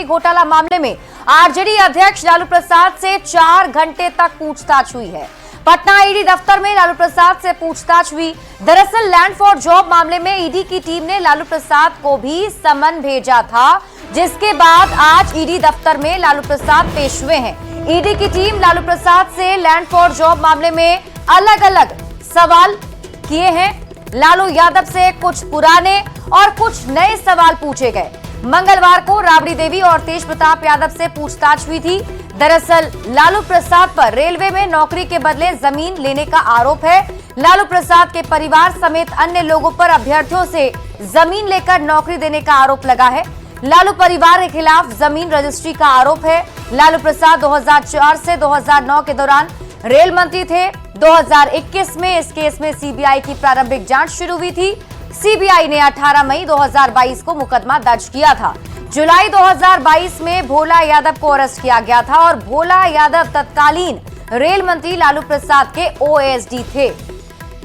राबड़ी घोटाला मामले में आरजेडी अध्यक्ष लालू प्रसाद से 4 घंटे तक पूछताछ हुई है। पटना ईडी दफ्तर में लालू प्रसाद से पूछताछ हुई। दरअसल लैंड फॉर जॉब मामले में ईडी की टीम ने लालू प्रसाद को भी समन भेजा था, जिसके बाद आज ईडी दफ्तर में लालू प्रसाद पेश हुए हैं। ईडी की टीम लालू प्रसाद से लैंड फॉर जॉब मामले में अलग अलग सवाल किए हैं। लालू यादव से कुछ पुराने और कुछ नए सवाल पूछे गए। मंगलवार को राबड़ी देवी और तेज प्रताप यादव से पूछताछ हुई थी। दरअसल लालू प्रसाद पर रेलवे में नौकरी के बदले जमीन लेने का आरोप है। लालू प्रसाद के परिवार समेत अन्य लोगों पर अभ्यर्थियों से जमीन लेकर नौकरी देने का आरोप लगा है। लालू परिवार के खिलाफ जमीन रजिस्ट्री का आरोप है। लालू प्रसाद 2004 से 2009 के दौरान रेल मंत्री थे। 2021 में इस केस में सीबीआई की प्रारंभिक जांच शुरू हुई थी। सीबीआई ने 18 मई 2022 को मुकदमा दर्ज किया था। जुलाई 2022 में भोला यादव को अरेस्ट किया गया था और भोला यादव तत्कालीन रेल मंत्री लालू प्रसाद के ओएसडी थे।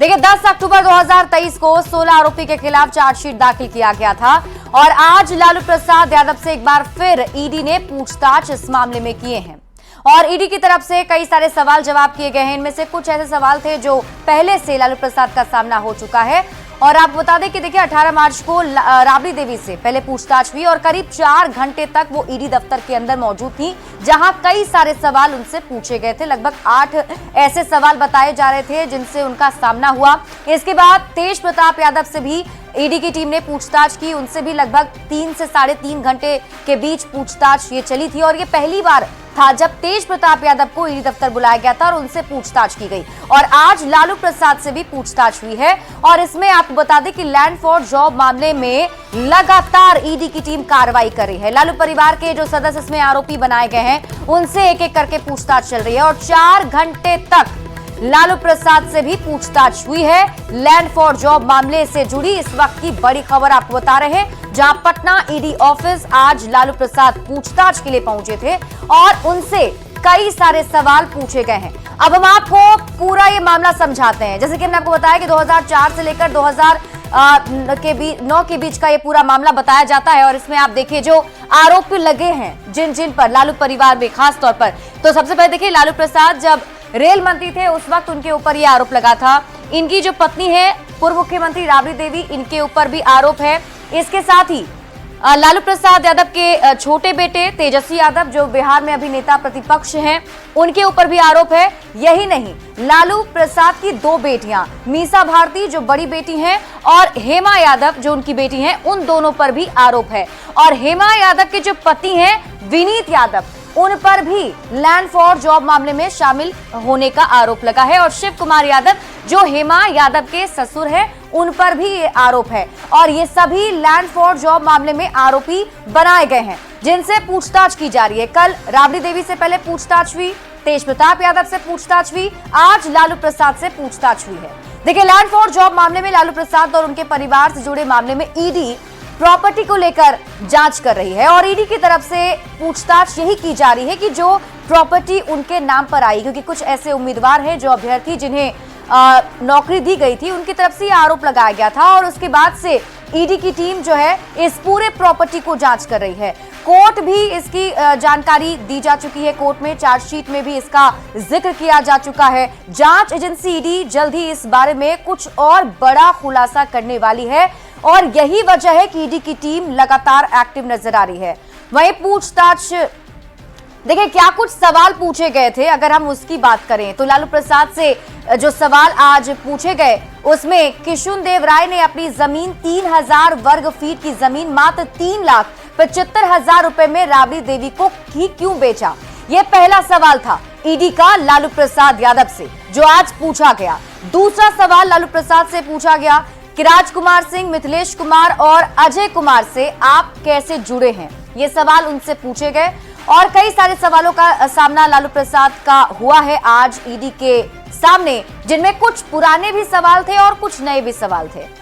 देखिए 10 अक्टूबर 2023 को 16 आरोपी के खिलाफ चार्जशीट दाखिल किया गया था और आज लालू प्रसाद यादव से एक बार फिर ईडी ने पूछताछ इस मामले में किए हैं और ईडी की तरफ से कई सारे सवाल जवाब किए गए हैं। इनमें से कुछ ऐसे सवाल थे जो पहले से लालू प्रसाद का सामना हो चुका है। और आपको बता दें कि देखिए 18 मार्च को राबड़ी देवी से पहले पूछताछ हुई और करीब 4 घंटे तक वो ईडी दफ्तर के अंदर मौजूद थी, जहां कई सारे सवाल उनसे पूछे गए थे। लगभग 8 ऐसे सवाल बताए जा रहे थे जिनसे उनका सामना हुआ। इसके बाद तेज प्रताप यादव से भी ईडी की टीम ने पूछताछ की। उनसे भी लगभग 3 से 3.5 घंटे के बीच पूछताछ ये चली थी और ये पहली बार था जब तेज प्रताप यादव को ईडी दफ्तर बुलाया गया था और उनसे पूछताछ की गई। और आज लालू प्रसाद से भी पूछताछ हुई है और इसमें आपको बता दें कि लैंड फॉर जॉब मामले में लगातार ईडी की टीम कार्रवाई कर रही है। लालू परिवार के जो सदस्य इसमें आरोपी बनाए गए हैं उनसे एक एक करके पूछताछ चल रही है और 4 घंटे तक लालू प्रसाद से भी पूछताछ हुई है। लैंड फॉर जॉब मामले से जुड़ी इस वक्त की बड़ी खबर आपको बता रहे हैं, जहां पटना ईडी ऑफिस आज लालू प्रसाद पूछताछ के लिए पहुंचे थे और उनसे कई सारे सवाल पूछे गए हैं। अब हम आपको पूरा ये मामला समझाते हैं। जैसे कि हमने आपको बताया कि 2004 से लेकर 2009 के बीच का ये पूरा मामला बताया जाता है और इसमें आप देखिए जो आरोप लगे हैं जिन जिन पर लालू परिवार में खास तौर पर, तो सबसे पहले देखिए लालू प्रसाद जब रेल मंत्री थे उस वक्त उनके ऊपर ये आरोप लगा था। इनकी जो पत्नी है पूर्व मुख्यमंत्री राबड़ी देवी, इनके ऊपर भी आरोप है। इसके साथ ही लालू प्रसाद यादव के छोटे बेटे तेजस्वी यादव जो बिहार में अभी नेता प्रतिपक्ष हैं, उनके ऊपर भी आरोप है। यही नहीं, लालू प्रसाद की 2 बेटियां मीसा भारती जो बड़ी बेटी हैं और हेमा यादव जो उनकी बेटी हैं, उन दोनों पर भी आरोप है। और हेमा यादव के जो पति हैं विनीत यादव, उन पर भी लैंड फॉर जॉब मामले में शामिल होने का आरोप लगा है। और शिव कुमार यादव जो हेमा यादव के ससुर हैं, उन पर भी ये आरोप है और ये सभी लैंड फॉर जॉब मामले में आरोपी बनाए गए हैं जिनसे पूछताछ की जा रही है। कल राबड़ी देवी से पहले पूछताछ हुई, तेज प्रताप यादव से पूछताछ हुई, आज लालू प्रसाद से पूछताछ हुई है। देखिए लैंड फॉर जॉब मामले में लालू प्रसाद और उनके परिवार से जुड़े मामले में ईडी प्रॉपर्टी को लेकर जांच कर रही है और ईडी की तरफ से पूछताछ यही की जा रही है कि जो प्रॉपर्टी उनके नाम पर आई, क्योंकि कुछ ऐसे उम्मीदवार हैं जो अभ्यर्थी जिन्हें नौकरी दी गई थी, उनकी तरफ से आरोप लगाया गया था और उसके बाद से ईडी की टीम जो है इस पूरे प्रॉपर्टी को जांच कर रही है। कोर्ट भी इसकी जानकारी दी जा चुकी है। कोर्ट में चार्जशीट में भी इसका जिक्र किया जा चुका है। जांच एजेंसी ईडी जल्द ही इस बारे में कुछ और बड़ा खुलासा करने वाली है और यही वजह है कि ईडी की टीम लगातार एक्टिव नजर आ रही है। वहीं पूछताछ देखिए क्या कुछ सवाल पूछे गए थे, अगर हम उसकी बात करें तो लालू प्रसाद से जो सवाल आज पूछे गए उसमें किशुन देव राय ने अपनी जमीन 3000 वर्ग फीट की जमीन मात्र 3,75,000 रुपए में राबड़ी देवी को क्यों बेचा, यह पहला सवाल था ईडी का लालू प्रसाद यादव से जो आज पूछा गया। दूसरा सवाल लालू प्रसाद से पूछा गया कि राजकुमार सिंह, मिथिलेश कुमार और अजय कुमार से आप कैसे जुड़े हैं, ये सवाल उनसे पूछे गए और कई सारे सवालों का सामना लालू प्रसाद का हुआ है आज ईडी के सामने, जिनमें कुछ पुराने भी सवाल थे और कुछ नए भी सवाल थे।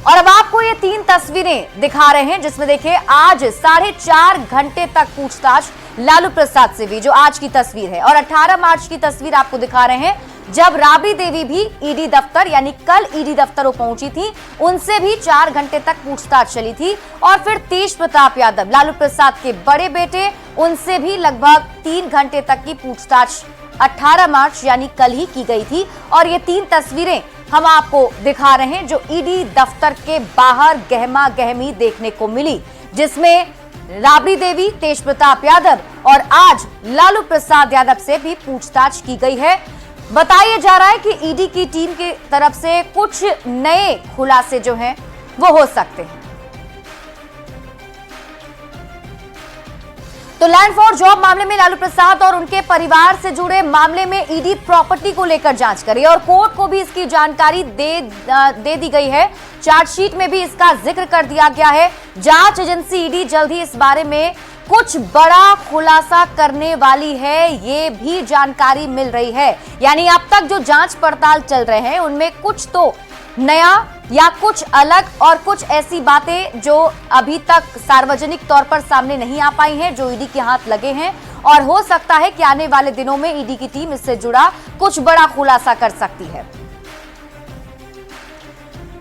और अब आपको ये 3 तस्वीरें दिखा रहे हैं जिसमें देखिए आज 4.5 घंटे तक पूछताछ लालू प्रसाद से भी, जो आज की तस्वीर है, और 18 मार्च की तस्वीर आपको दिखा रहे हैं जब राबड़ी देवी भी ईडी दफ्तर यानी कल ईडी दफ्तर पहुंची थी, उनसे भी 4 घंटे तक पूछताछ चली थी। और फिर तेज प्रताप यादव, लालू प्रसाद के बड़े बेटे, उनसे भी लगभग 3 घंटे तक की पूछताछ 18 मार्च यानी कल ही की गई थी। और ये 3 तस्वीरें हम आपको दिखा रहे हैं जो ईडी दफ्तर के बाहर गहमा गहमी देखने को मिली, जिसमें राबड़ी देवी, तेज प्रताप यादव और आज लालू प्रसाद यादव से भी पूछताछ की गई है। बताया जा रहा है कि ईडी की टीम की तरफ से कुछ नए खुलासे जो हैं वो हो सकते हैं। तो लैंड फॉर जॉब मामले में लालू प्रसाद और उनके परिवार से जुड़े मामले में ईडी प्रॉपर्टी को लेकर जांच करी और कोर्ट को भी इसकी जानकारी दे दी गई है। चार्जशीट में भी इसका जिक्र कर दिया गया है। जांच एजेंसी ईडी जल्द ही इस बारे में कुछ बड़ा खुलासा करने वाली है, ये भी जानकारी मिल रही है। यानी अब तक जो जांच पड़ताल चल रहे हैं उनमें कुछ तो नया या कुछ अलग और कुछ ऐसी बातें जो अभी तक सार्वजनिक तौर पर सामने नहीं आ पाई हैं, जो ईडी के हाथ लगे हैं। और हो सकता है कि आने वाले दिनों में ईडी की टीम इससे जुड़ा कुछ बड़ा खुलासा कर सकती है।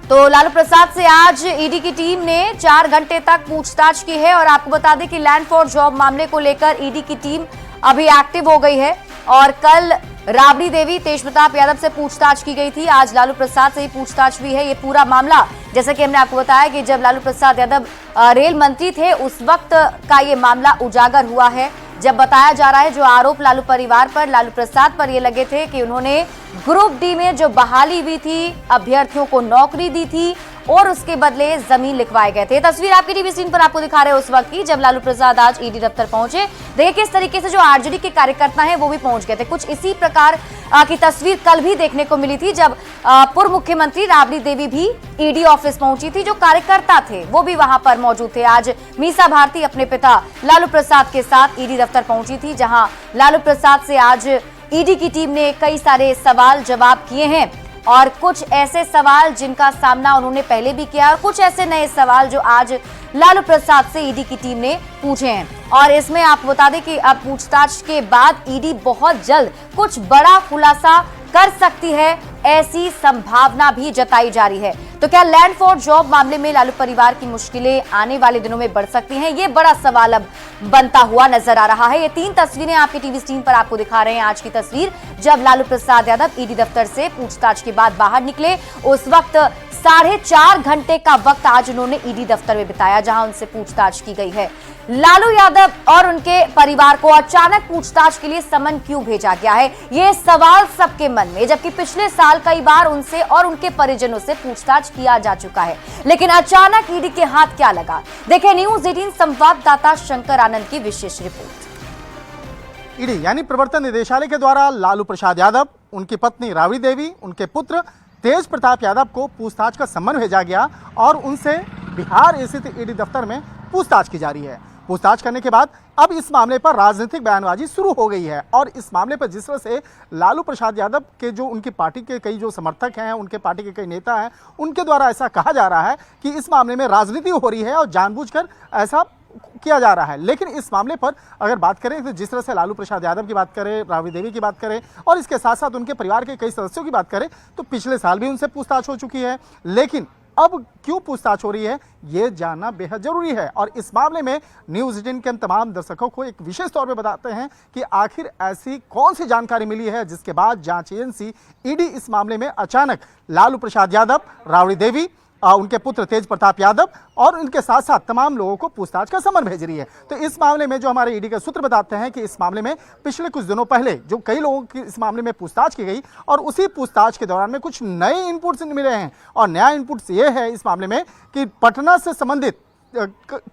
तो लालू प्रसाद से आज ईडी की टीम ने 4 घंटे तक पूछताछ की है। और आपको बता दें कि लैंड फॉर जॉब मामले को लेकर ईडी की टीम अभी एक्टिव हो गई है। और कल राबड़ी देवी, तेज प्रताप यादव से पूछताछ की गई थी, आज लालू प्रसाद से ही पूछताछ हुई है। ये पूरा मामला, जैसे कि हमने आपको बताया कि जब लालू प्रसाद यादव रेल मंत्री थे उस वक्त का ये मामला उजागर हुआ है, जब बताया जा रहा है जो आरोप लालू परिवार पर, लालू प्रसाद पर ये लगे थे कि उन्होंने ग्रुप डी में जो बहाली हुई थी, अभ्यर्थियों को नौकरी दी थी और उसके बदले जमीन लिखवाए गए थे। तस्वीर आपकी टीवी स्क्रीन पर आपको दिखा रहे हैं उस वक्त की जब लालू प्रसाद आज ईडी दफ्तर पहुंचे। देखिए किस तरीके से जो आरजेडी के कार्यकर्ता हैं वो भी पहुंच गए थे। कुछ इसी प्रकार की तस्वीर कल भी देखने को मिली थी जब पूर्व मुख्यमंत्री राबड़ी देवी भी ईडी ऑफिस पहुंची थी। जो कार्यकर्ता थे वो भी वहां पर मौजूद थे। आज मीसा भारती अपने पिता लालू प्रसाद के साथ ईडी दफ्तर पहुंची थी, जहां लालू प्रसाद से आज ईडी की टीम ने कई सारे सवाल जवाब किए हैं। और कुछ ऐसे सवाल जिनका सामना उन्होंने पहले भी किया और कुछ ऐसे नए सवाल जो आज लालू प्रसाद से ईडी की टीम ने पूछे हैं। और इसमें आप बता दें कि अब पूछताछ के बाद ईडी बहुत जल्द कुछ बड़ा खुलासा कर सकती है, ऐसी संभावना भी जताई जा रही है। तो क्या लैंड फॉर जॉब मामले में लालू परिवार की मुश्किलें आने वाले दिनों में बढ़ सकती हैं? ये बड़ा सवाल अब बनता हुआ नजर आ रहा है। ये 3 तस्वीरें आपकी टीवी स्क्रीन पर आपको दिखा रहे हैं। आज की तस्वीर जब लालू प्रसाद यादव ईडी दफ्तर से पूछताछ के बाद बाहर निकले, उस वक्त 4.5 घंटे का वक्त आज उन्होंने ईडी दफ्तर में बिताया, जहां उनसे पूछताछ की गई है। लालू यादव और उनके परिवार को अचानक पूछताछ के लिए समन क्यों भेजा गया है, ये सवाल सबके मन में, जबकि पिछले साल कई बार उनसे और उनके परिजनों से पूछताछ किया जा चुका है। लेकिन अचानक ईडी के हाथ क्या लगा? देखें न्यूज़ 18 संवाददाता शंकर आनंद की विशेष रिपोर्ट। ईडी यानी प्रवर्तन निदेशालय के द्वारा लालू प्रसाद यादव, उनकी पत्नी राबड़ी देवी, उनके पुत्र तेज प्रताप यादव को पूछताछ का सम्मन भेजा गया और उनसे बिहार स्थित ईडी दफ्तर में पूछताछ की जा रही है। पूछताछ करने के बाद अब इस मामले पर राजनीतिक बयानबाजी शुरू हो गई है। और इस मामले पर जिस तरह से लालू प्रसाद यादव के जो उनकी पार्टी के कई जो समर्थक हैं, उनके पार्टी के कई नेता हैं, उनके द्वारा ऐसा कहा जा रहा है कि इस मामले में राजनीति हो रही है और जानबूझकर ऐसा किया जा रहा है। लेकिन इस मामले पर अगर बात करें तो जिस तरह से लालू प्रसाद यादव की बात करें, राबड़ी देवी की बात करें और इसके साथ साथ उनके परिवार के कई सदस्यों की बात करें तो पिछले साल भी उनसे पूछताछ हो चुकी है। लेकिन अब क्यों पूछताछ हो रही है ये जानना बेहद जरूरी है। और इस मामले में न्यूज़ 18 के तमाम दर्शकों को एक विशेष तौर पे बताते हैं कि आखिर ऐसी कौन सी जानकारी मिली है जिसके बाद जांच एजेंसी ईडी इस मामले में अचानक लालू प्रसाद यादव, राबड़ी देवी, उनके पुत्र तेज प्रताप यादव और उनके साथ साथ तमाम लोगों को पूछताछ का समन भेज रही है। तो इस मामले में जो हमारे ईडी के सूत्र बताते हैं कि इस मामले में पिछले कुछ दिनों पहले जो कई लोगों की इस मामले में पूछताछ की गई और उसी पूछताछ के दौरान में कुछ नए इनपुट्स मिले हैं। और नया इनपुट्स ये है इस मामले में कि पटना से संबंधित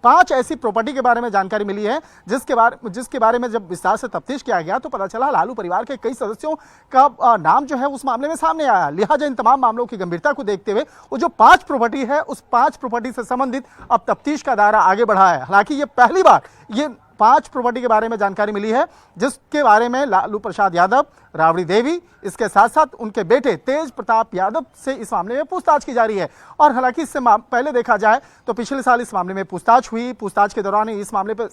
5 ऐसी प्रॉपर्टी के बारे में जानकारी मिली है जिसके बारे में जब विस्तार से तफ्तीश किया गया तो पता चला लालू परिवार के कई सदस्यों का नाम जो है उस मामले में सामने आया। लिहाजा इन तमाम मामलों की गंभीरता को देखते हुए वो जो 5 प्रॉपर्टी है उस 5 प्रॉपर्टी से संबंधित अब तफ्तीश का दायरा आगे बढ़ा है। हालांकि ये पहली बार ये 5 प्रॉपर्टी के बारे में जानकारी मिली है, जिसके बारे में लालू प्रसाद यादव, राबड़ी देवी, इसके साथ साथ उनके बेटे तेज प्रताप यादव से इस मामले में पूछताछ की जा रही है। और हालांकि इससे पहले देखा जाए तो पिछले साल इस मामले में पूछताछ हुई। पूछताछ के दौरान इस मामले पर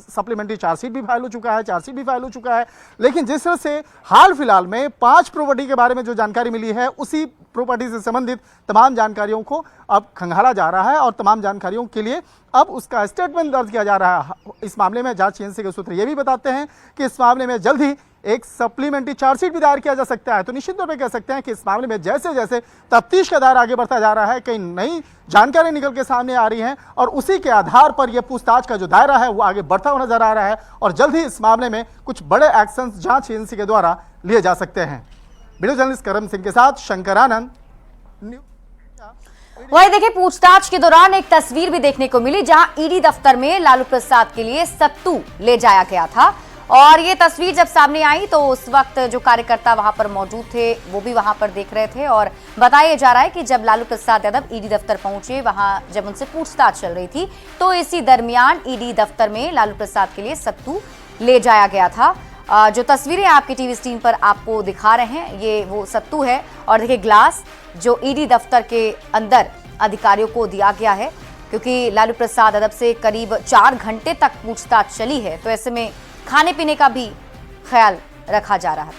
सप्लीमेंट्री चार्जशीट भी फाइल हो चुका है, लेकिन जिस तरह से हाल फिलहाल में 5 प्रॉपर्टी के बारे में जो जानकारी मिली है, उसी प्रॉपर्टी से संबंधित तमाम जानकारियों को अब खंगाला जा रहा है और तमाम जानकारियों के लिए अब उसका स्टेटमेंट दर्ज किया जा रहा है। इस मामले में जांच एजेंसी के सूत्र ये भी बताते हैं कि इस मामले में जल्द ही एक सप्लीमेंट्री चार्जशीट भी दायर किया जा सकता है। तो निश्चित तौर पर कह सकते हैं कि इस मामले में जैसे जैसे तफ्तीश का दायरा आगे बढ़ता जा रहा है, कई नई जानकारी निकल के सामने आ रही हैं और उसी के आधार पर यह पूछताछ का जो दायरा है वो आगे बढ़ता हुआ नजर आ रहा है और जल्द ही इस मामले में कुछ बड़े एक्शन जांच एजेंसी के द्वारा लिए जा सकते हैं। वीडियो जर्नलिस्ट करम सिंह के साथ शंकर आनंद। वही देखिए, पूछताछ के दौरान एक तस्वीर भी देखने को मिली जहां ईडी दफ्तर में लालू प्रसाद के लिए सत्तू ले जाया गया था और ये तस्वीर जब सामने आई तो उस वक्त जो कार्यकर्ता वहां पर मौजूद थे वो भी वहां पर देख रहे थे और बताया जा रहा है कि जब लालू प्रसाद यादव ईडी दफ्तर पहुंचे, वहां जब उनसे पूछताछ चल रही थी तो इसी दरमियान ईडी दफ्तर में लालू प्रसाद के लिए सत्तू ले जाया गया था। जो तस्वीरें आपकी टीवी स्क्रीन पर आपको दिखा रहे हैं ये वो सत्तू है और देखिए ग्लास जो ईडी दफ्तर के अंदर अधिकारियों को दिया गया है, क्योंकि लालू प्रसाद यादव से करीब 4 घंटे तक पूछताछ चली है तो ऐसे में खाने पीने का भी ख्याल रखा जा रहा था।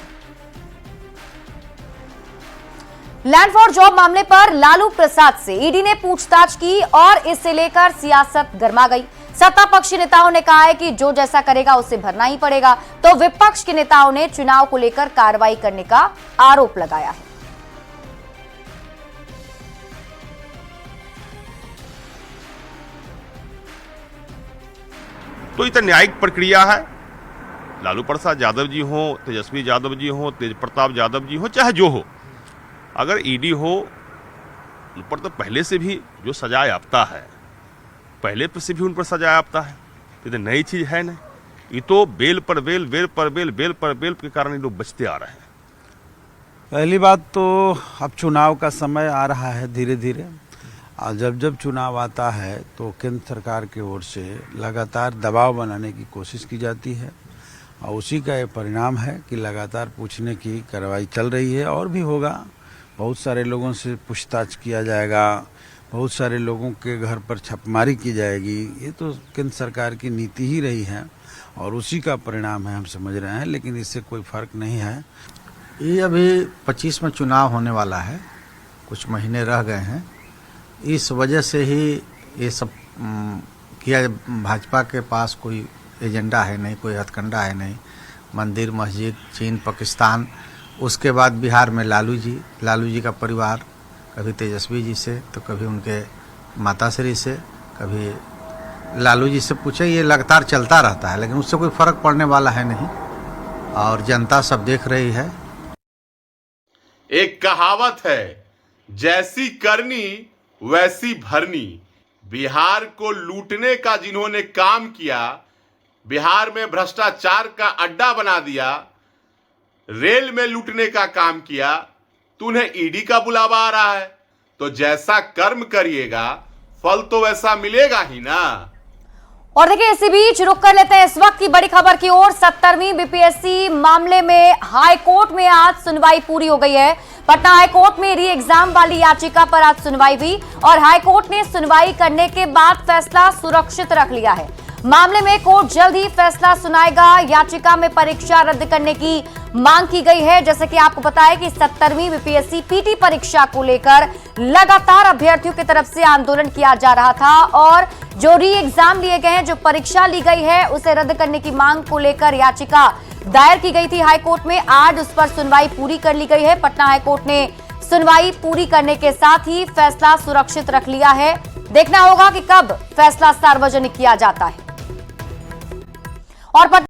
लैंड फॉर जॉब मामले पर लालू प्रसाद से ईडी ने पूछताछ की और इससे लेकर सियासत गर्मा गई। सत्ता पक्षी नेताओं ने कहा है कि जो जैसा करेगा उसे भरना ही पड़ेगा, तो विपक्ष के नेताओं ने चुनाव को लेकर कार्रवाई करने का आरोप लगाया है। तो ये तो न्यायिक प्रक्रिया है। लालू प्रसाद यादव जी हो, तेजस्वी यादव जी हो, तेज प्रताप यादव जी हो, चाहे जो हो, अगर ईडी हो उन पर तो पहले से भी जो सजा याफ्ता है, पहले से भी उन पर सजा याफ्ता है। ये तो नई चीज है नहीं, ये तो बेल पर बेल, बेल पर बेल, बेल पर बेल के कारण ये लोग बचते आ रहे हैं। पहली बात तो अब चुनाव का समय आ रहा है धीरे धीरे, और जब चुनाव आता है तो केंद्र सरकार की ओर से लगातार दबाव बनाने की कोशिश की जाती है और उसी का ये परिणाम है कि लगातार पूछने की कार्रवाई चल रही है और भी होगा। बहुत सारे लोगों से पूछताछ किया जाएगा, बहुत सारे लोगों के घर पर छापेमारी की जाएगी। ये तो केंद्र सरकार की नीति ही रही है और उसी का परिणाम है, हम समझ रहे हैं, लेकिन इससे कोई फर्क नहीं है। ये अभी 25 में चुनाव होने वाला है, कुछ महीने रह गए हैं, इस वजह से ही ये सब किया। भाजपा के पास कोई एजेंडा है नहीं, कोई हथकंडा है नहीं। मंदिर, मस्जिद, चीन, पाकिस्तान, उसके बाद बिहार में लालू जी का परिवार, कभी तेजस्वी जी से तो कभी उनके माताश्री से, कभी लालू जी से पूछे, ये लगातार चलता रहता है, लेकिन उससे कोई फर्क पड़ने वाला है नहीं और जनता सब देख रही है। एक कहावत है, जैसी करनी वैसी भरनी। बिहार को लूटने का जिन्होंने काम किया, बिहार में भ्रष्टाचार का अड्डा बना दिया, रेल में लूटने का काम किया, तो उन्हें ईडी का बुलावा आ रहा है। तो जैसा कर्म करिएगा फल तो वैसा मिलेगा ही ना। और देखिए इसी बीच रुक कर लेते हैं इस वक्त की बड़ी खबर की ओर। 70वीं बीपीएससी मामले में हाई कोर्ट में आज सुनवाई पूरी हो गई है। पटना हाई कोर्ट में री एग्जाम वाली याचिका पर आज सुनवाई हुई और हाई कोर्ट ने सुनवाई करने के बाद फैसला सुरक्षित रख लिया है। मामले में कोर्ट जल्द ही फैसला सुनाएगा। याचिका में परीक्षा रद्द करने की मांग की गई है। जैसे कि आपको पता है कि 70वीं बीपीएससी पीटी परीक्षा को लेकर लगातार अभ्यर्थियों की तरफ से आंदोलन किया जा रहा था और जो री एग्जाम लिए गए हैं, जो परीक्षा ली गई है, उसे रद्द करने की मांग को लेकर याचिका दायर की गई थी हाई कोर्ट में। आज उस पर सुनवाई पूरी कर ली गई है। पटना हाई कोर्ट ने सुनवाई पूरी करने के साथ ही फैसला सुरक्षित रख लिया है। देखना होगा कि कब फैसला सार्वजनिक किया जाता है। और